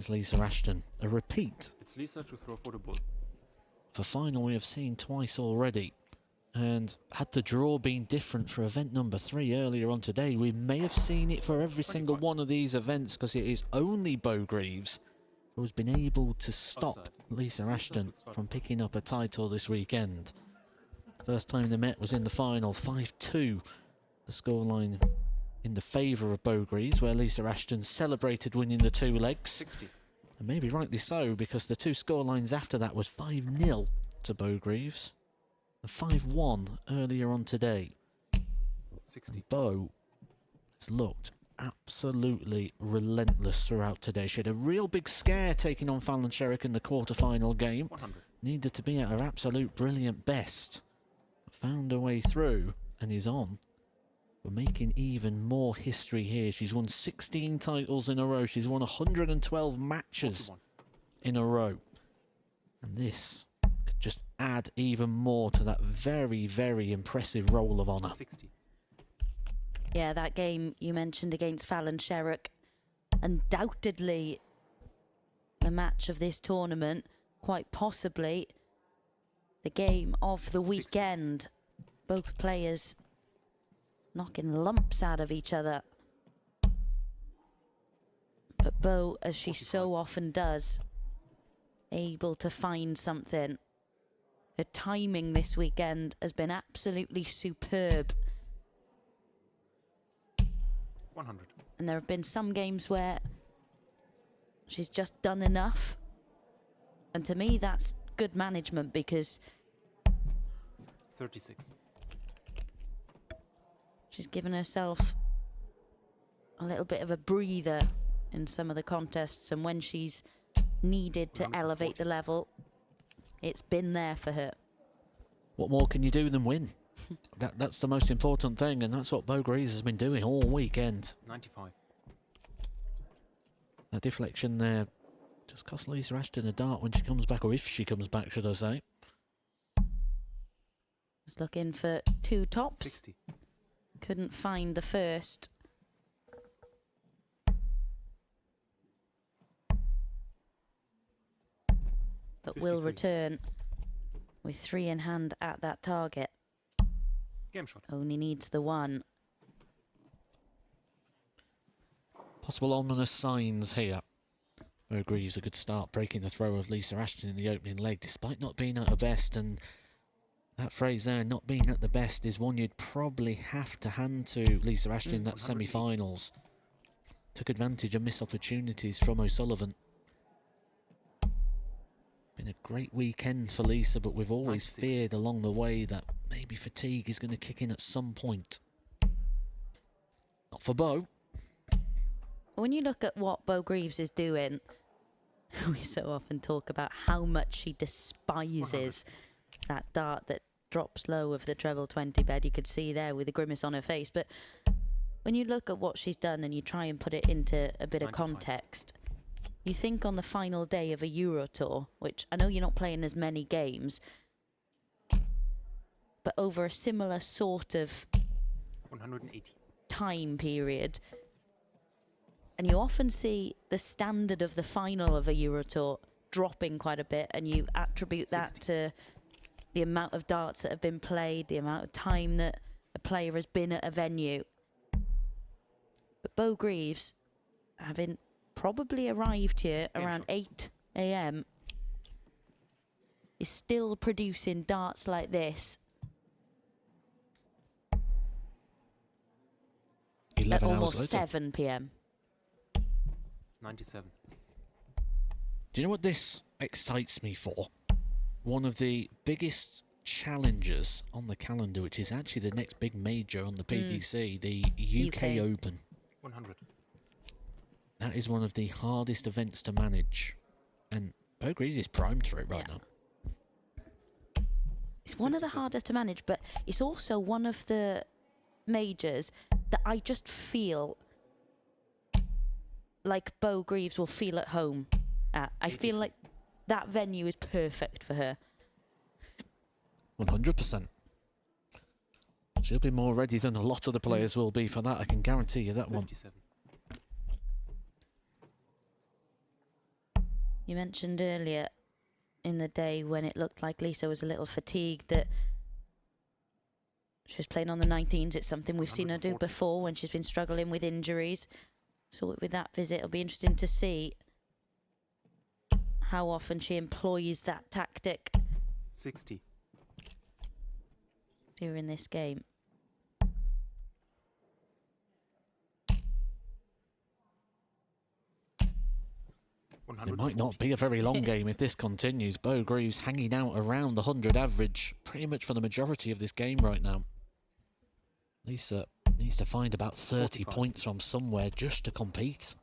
is Lisa Ashton. A repeat. It's Lisa to throw for the bull. For final we have seen twice already. And had the draw been different for event number 3 earlier on today, we may have seen it for every single one of these events, because it is only Beau Greaves who has been able to stop Lisa Ashton from picking up a title this weekend. First time they met was in the final, 5-2. The scoreline in the favour of Beau Greaves, where Lisa Ashton celebrated winning the 2 legs. 60. And maybe rightly so, because the 2 scorelines after that was 5-0 to Beau Greaves. And 5-1 earlier on today. 60. Beau has looked absolutely relentless throughout today. She had a real big scare taking on Fallon Sherrick in the quarter-final game. 100. Needed to be at her absolute brilliant best. Found her way through and is on. We're making even more history here. She's won 16 titles in a row. She's won 112 matches 41. in a row. And this could just add even more to that very, very impressive roll of honour. 60. Yeah, that game you mentioned against Fallon Sherrick, undoubtedly the match of this tournament, quite possibly the game of the weekend. 60. Both players knocking lumps out of each other. But Beau, as she 45. so often does, able to find something. Her timing this weekend has been absolutely superb. 100. And there have been some games where she's just done enough. And to me, that's good management, because 36. she's given herself a little bit of a breather in some of the contests. And when she's needed to elevate the level, it's been there for her. What more can you do than win? That's the most important thing, and that's what Beau Greaves has been doing all weekend. 95. That deflection there just cost Lisa Ashton a dart when she comes back, or if she comes back, should I say. Was looking for 2 tops. 60. Couldn't find the first. But 53. will return with 3 in hand at that target. Game shot. Only needs the 1. Possible ominous signs here. Beau Greaves a good start, breaking the throw of Lisa Ashton in the opening leg, despite not being at her best. And that phrase there, not being at the best, is one you'd probably have to hand to Lisa Ashton in that semi-finals. Took advantage of missed opportunities from O'Sullivan. Been a great weekend for Lisa, but we've always 96. feared along the way that maybe fatigue is going to kick in at some point. Not for Beau. When you look at what Beau Greaves is doing, we so often talk about how much she despises that dart that drops low of the treble 20 bed. You could see there with a grimace on her face. But when you look at what she's done and you try and put it into a bit of 95. context, you think on the final day of a Euro Tour, which I know you're not playing as many games, but over a similar sort of 180. time period, and you often see the standard of the final of a Euro Tour dropping quite a bit, and you attribute that 60. to the amount of darts that have been played, the amount of time that a player has been at a venue. But Beau Greaves, having probably arrived here around 8 AM, is still producing darts like this 11 at hours almost later. 7 PM. 97. Do you know what this excites me for? One of the biggest challenges on the calendar, which is actually the next big major on the PDC, the UK Open. 100. That is one of the hardest events to manage, and Beau Greaves is primed for it right now. It's one of the 57. hardest to manage, but it's also one of the majors that I just feel like Beau Greaves will feel at home at. I feel like that venue is perfect for her. 100%. She'll be more ready than a lot of the players will be for that, I can guarantee you that one. 57. You mentioned earlier in the day when it looked like Lisa was a little fatigued that she was playing on the 19s. It's something we've seen her do 140. before when she's been struggling with injuries. So with that visit, it'll be interesting to see how often she employs that tactic 60. during this game. It might not be a very long game if this continues. Beau Greaves hanging out around the 100 average pretty much for the majority of this game right now. Lisa needs to find about 30 45. points from somewhere just to compete.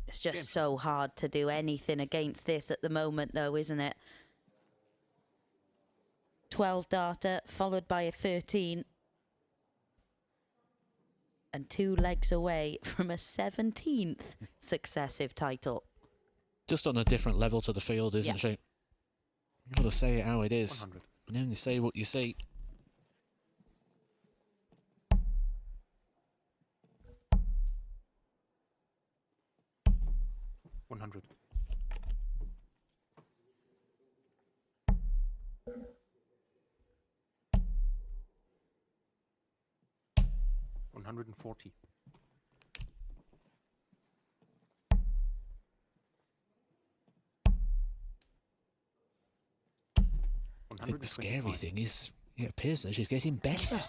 It's just so hard to do anything against this at the moment, though, isn't it? 12 data, followed by a 13. And 2 legs away from a 17th successive title. Just on a different level to the field, isn't she? You've got to say it how it is. 100. And only say what you see. $100. $140. I think the scary thing is, it appears that she's getting better.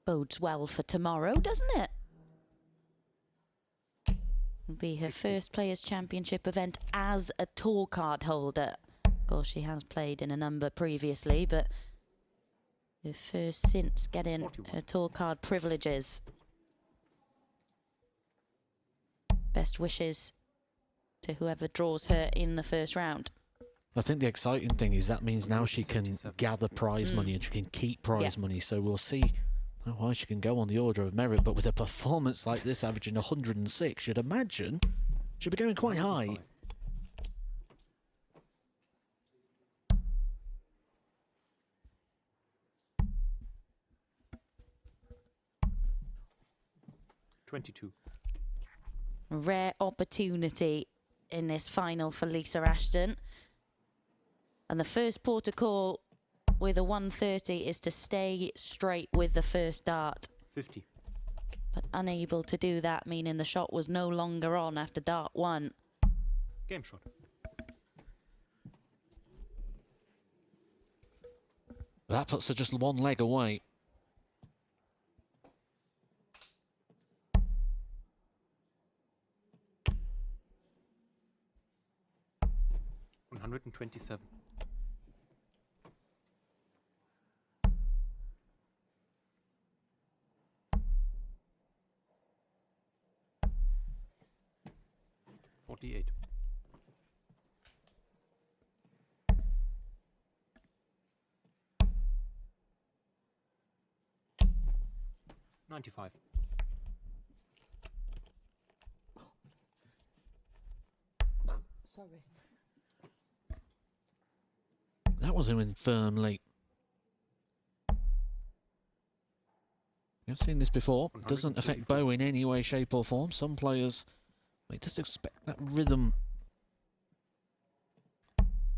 Bodes well for tomorrow, doesn't it? It'll be her 60. first Players' Championship event as a tour card holder. Of course, she has played in a number previously, but her first since getting 41. her tour card privileges. Best wishes to whoever draws her in the first round. I think the exciting thing is that means now she can 177. gather prize money and she can keep prize money. So we'll see how high she can go on the order of merit. But with a performance like this, averaging 106, you'd imagine she'll be going quite high. 185. $22. A rare opportunity in this final for Lisa Ashton. And the first port of call with a 130 is to stay straight with the first dart. 50. But unable to do that, meaning the shot was no longer on after dart 1. Game shot. That puts her just one leg away. $127. $48. $95. Sorry. That was in firmly. We've seen this before. Doesn't affect 134. Beau in any way, shape or form. Some players, they just expect that rhythm.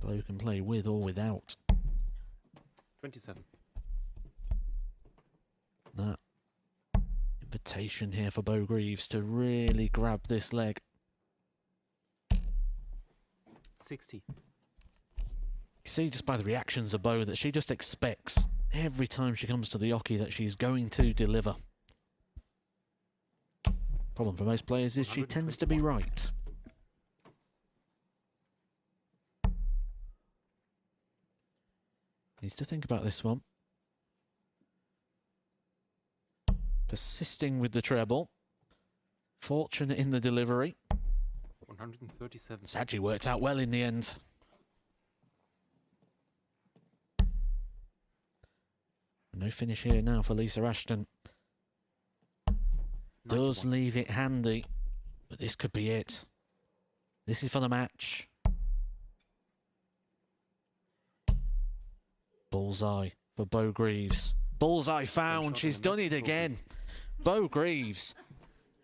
Beau can play with or without. 27. That invitation here for Beau Greaves to really grab this leg. 60. You see just by the reactions of Beau that she just expects every time she comes to the oche that she's going to deliver. Problem for most players is she tends to be right. Needs to think about this one. Persisting with the treble. Fortunate in the delivery. 137. It's actually worked out well in the end. No finish here now for Lisa Ashton. Does 91. leave it handy, but this could be it. This is for the match. Bullseye for Beau Greaves. Bullseye found. shot She's in the done match it again. focus. Beau Greaves,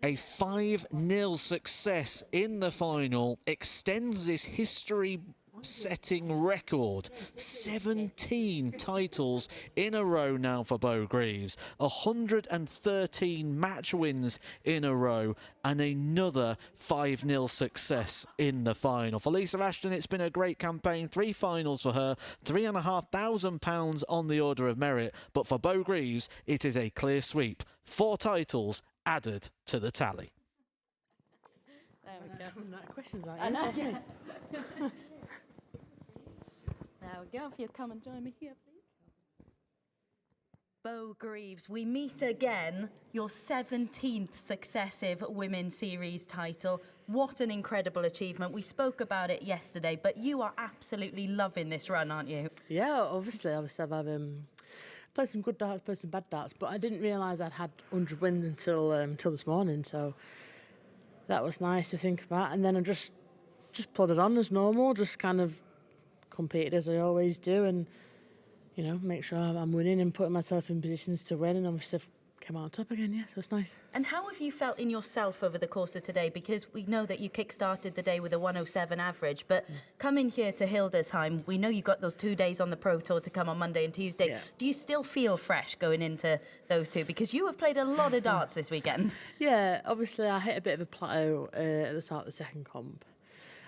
a 5-0 success in the final, extends this history-setting record. 17 titles in a row now for Beau Greaves, 113 match wins in a row, and another 5-0 success in the final. For Lisa Ashton, it's been a great campaign. 3 finals for her, £3,500 on the order of merit, but for Beau Greaves, it is a clear sweep. 4 titles added to the tally. There we go. Questions like I know. that, There we go. If you'll come and join me here, please. Beau Greaves, we meet again. Your 17th successive Women's Series title. What an incredible achievement. We spoke about it yesterday, but you are absolutely loving this run, aren't you? Yeah, obviously I've played some good darts, played some bad darts, but I didn't realise I'd had 100 wins until this morning, so that was nice to think about. And then I just plodded on as normal, just kind of competed as I always do, and you know, make sure I'm winning and putting myself in positions to win, and obviously I've come out on top again, yeah, so it's nice. And how have you felt in yourself over the course of today? Because we know that you kick-started the day with a 107 average, but coming here to Hildesheim, we know you got those 2 days on the Pro Tour to come on Monday and Tuesday. Yeah. Do you still feel fresh going into those two? Because you have played a lot of darts this weekend. Yeah, obviously I hit a bit of a plateau at the start of the second comp.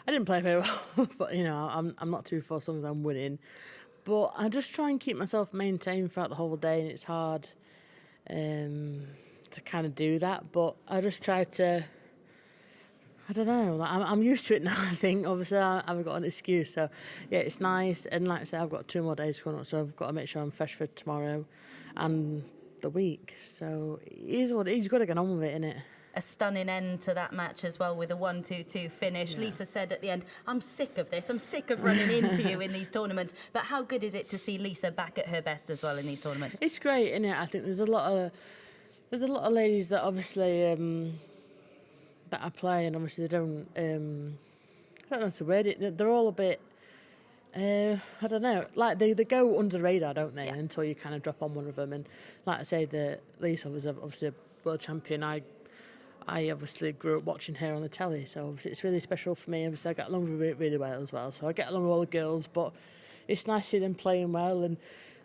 I didn't play very well, but you know, I'm not too fussed as long as I'm winning. But I just try and keep myself maintained throughout the whole day, and it's hard to kind of do that. But I just try to, I don't know, like, I'm used to it now, I think. Obviously, I haven't got an excuse. So, yeah, it's nice. And like I say, I've got 2 more days coming up, so I've got to make sure I'm fresh for tomorrow and the week. So, it is what it is. You've got to get on with it, innit? A stunning end to that match as well with a 1-2-2 finish. Yeah. Lisa said at the end, I'm sick of this. I'm sick of running into you in these tournaments. But how good is it to see Lisa back at her best as well in these tournaments? It's great, isn't it? I think there's a lot of ladies that obviously that I play, and obviously they don't. I don't know how to word it. They're all a bit. I don't know. Like they go under the radar, don't they? Yeah. Until you kind of drop on one of them. And like I say, Lisa was obviously a world champion. I obviously grew up watching her on the telly, so obviously it's really special for me. Obviously I get along with her really well as well, so I get along with all the girls, but it's nice to see them playing well. And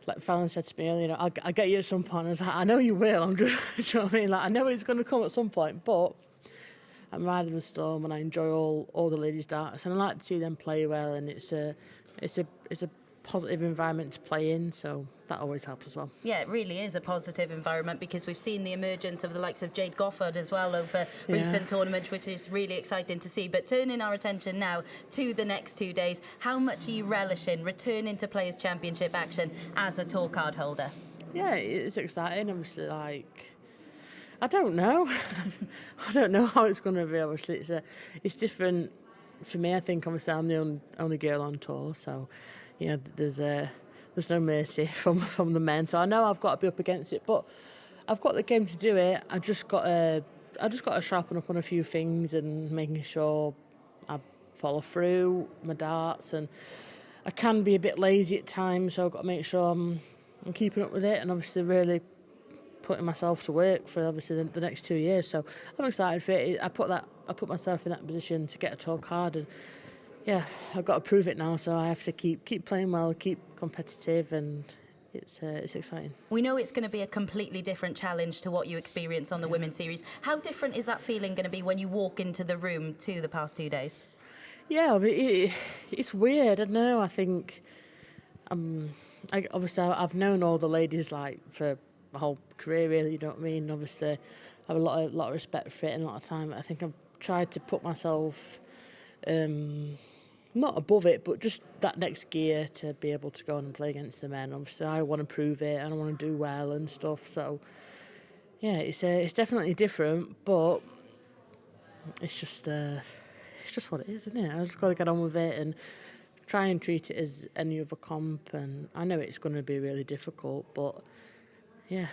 like Fallon said to me earlier, I'll get you at some point. I was like, I know you will. I'm just, you know what I mean? Like, I know it's going to come at some point, but I'm riding the storm and I enjoy all the ladies' darts, and I like to see them play well, and it's a positive environment to play in, so that always helps as well. Yeah, it really is a positive environment, because we've seen the emergence of the likes of Jade Goffard as well over recent tournaments, which is really exciting to see. But turning our attention now to the next 2 days, how much are you relishing returning to Players' Championship action as a tour card holder? Yeah, it's exciting. Obviously, like, I don't know. I don't know how it's going to be. Obviously, it's different for me. I think obviously I'm the only girl on tour, so you know, there's no mercy from the men. So I know I've got to be up against it, but I've got the game to do it. I just got to sharpen up on a few things and making sure I follow through my darts. And I can be a bit lazy at times, so I've got to make sure I'm keeping up with it, and obviously really putting myself to work for obviously the next 2 years. So I'm excited for it. I put myself in that position to get a tour card, and yeah, I've got to prove it now, so I have to keep playing well, keep competitive, and it's exciting. We know it's going to be a completely different challenge to what you experience on the Women's Series. How different is that feeling going to be when you walk into the room to the past 2 days? Yeah, it's weird. I don't know. I think obviously I've known all the ladies like for my whole career, really. You know what I mean? Obviously, I have a lot of respect for it and a lot of time. I think I've tried to put myself not above it, but just that next gear to be able to go on and play against the men. Obviously, I want to prove it and I want to do well and stuff. So, yeah, it's definitely different, but it's just what it is, isn't it? I just got to get on with it and try and treat it as any other comp. And I know it's going to be really difficult, but yeah,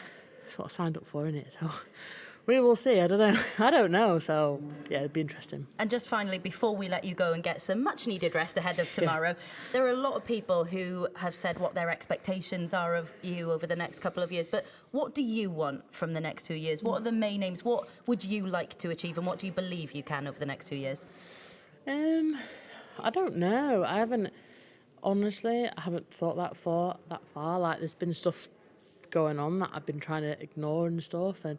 it's what I signed up for, isn't it? So We will see. I don't know. I don't know. So yeah, it'd be interesting. And just finally, before we let you go and get some much-needed rest ahead of tomorrow, there are a lot of people who have said what their expectations are of you over the next couple of years. But what do you want from the next 2 years? What are the main aims? What would you like to achieve, and what do you believe you can over the next 2 years? I don't know. Honestly, I haven't thought that far. Like, there's been stuff going on that I've been trying to ignore and stuff, and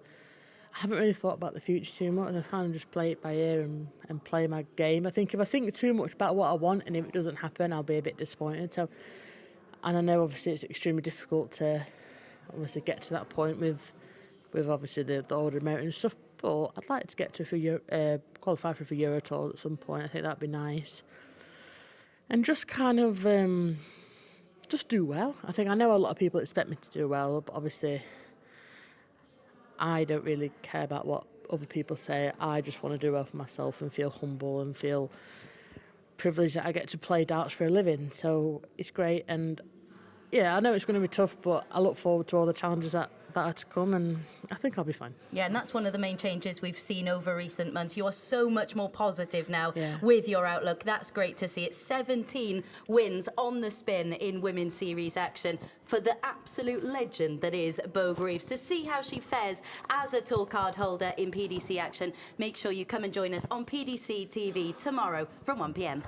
I haven't really thought about the future too much. I kind of just play it by ear and play my game. I think if I think too much about what I want and if it doesn't happen, I'll be a bit disappointed. So, and I know obviously it's extremely difficult to obviously get to that point with obviously the order of merit and stuff. But I'd like to get to qualify for a Euro Tour at some point. I think that'd be nice. And just kind of just do well. I know a lot of people expect me to do well, but obviously I don't really care about what other people say. I just want to do well for myself and feel humble and feel privileged that I get to play darts for a living. So it's great. And yeah, I know it's going to be tough, but I look forward to all the challenges that are to come, and I think I'll be fine. Yeah, and that's one of the main changes we've seen over recent months. You are so much more positive now Yeah. with your outlook. That's great to see. It's 17 wins on the spin in Women's Series action for the absolute legend that is Beau Greaves. To see how she fares as a tour card holder in PDC action, make sure you come and join us on PDC TV tomorrow from 1 p.m.